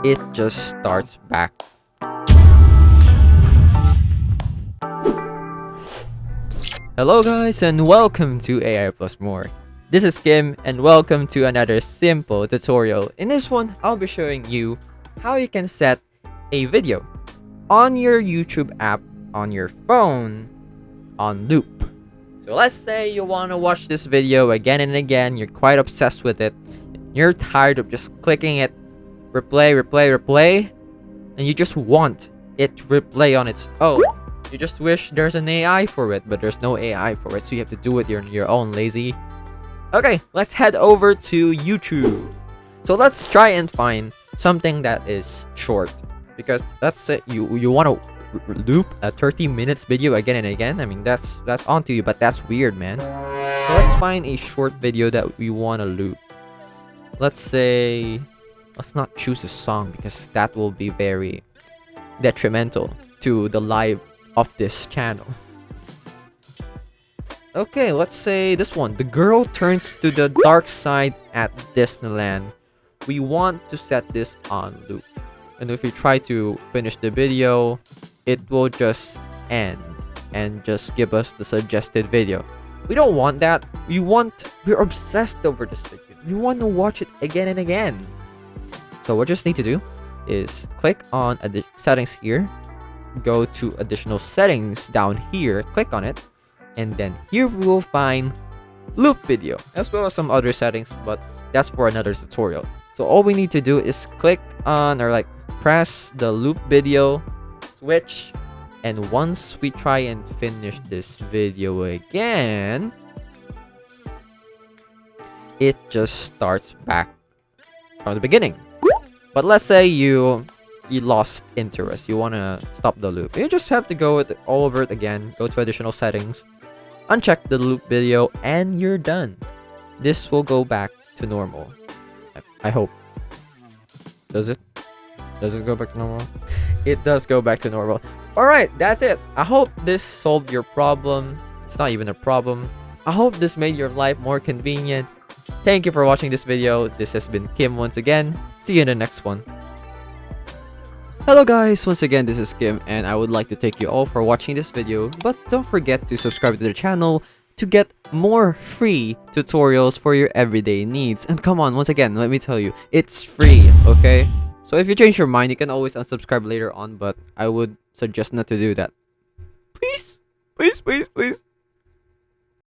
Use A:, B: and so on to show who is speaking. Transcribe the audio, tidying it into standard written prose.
A: it just starts back. Hello guys and welcome to AI Plus More. This is Kim and welcome to another simple tutorial. In this one, I'll be showing you how you can set a video on your YouTube app on your phone on loop. So let's say you want to watch this video again and again, you're quite obsessed with it, you're tired of just clicking it, replay, and you just want it to replay on its own. You just wish there's an AI for it, but there's no AI for it, so you have to do it on your own, lazy. Okay, let's head over to YouTube. So let's try and find something that is short, because let's say you want to loop a 30 minutes video again and again. I mean, that's onto you, but that's weird, man. So let's find a short video that we want to loop. Let's say, let's not choose a song because that will be very detrimental to the live of this channel. Okay, let's say this one. The girl turns to the dark side at Disneyland. We want to set this on loop. And if we try to finish the video, it will just end and just give us the suggested video. We don't want that. We're obsessed over this video. We want to watch it again and again. So what you just need to do is click on the settings here, go to additional settings down here, click on it, and then here we will find loop video as well as some other settings, but that's for another tutorial. So all we need to do is click on or press the loop video switch, and once we try and finish this video again, it just starts back from the beginning. But let's say you lost interest, you want to stop the loop, you just have to go with it all over it again, go to additional settings, uncheck the loop video, and you're done. This will go back to normal. I hope. Does it go back to normal? It does go back to normal. Alright, that's it. I hope this solved your problem. It's not even a problem. I hope this made your life more convenient. Thank you for watching this video. This has been Kim once again. See you in the next one. Hello guys, once again this is Kim and I would like to thank you all for watching this video, but don't forget to subscribe to the channel to get more free tutorials for your everyday needs. And come on, once again, let me tell you, it's free, okay? So if you change your mind, you can always unsubscribe later on, but I would suggest not to do that. Please, please, please, please.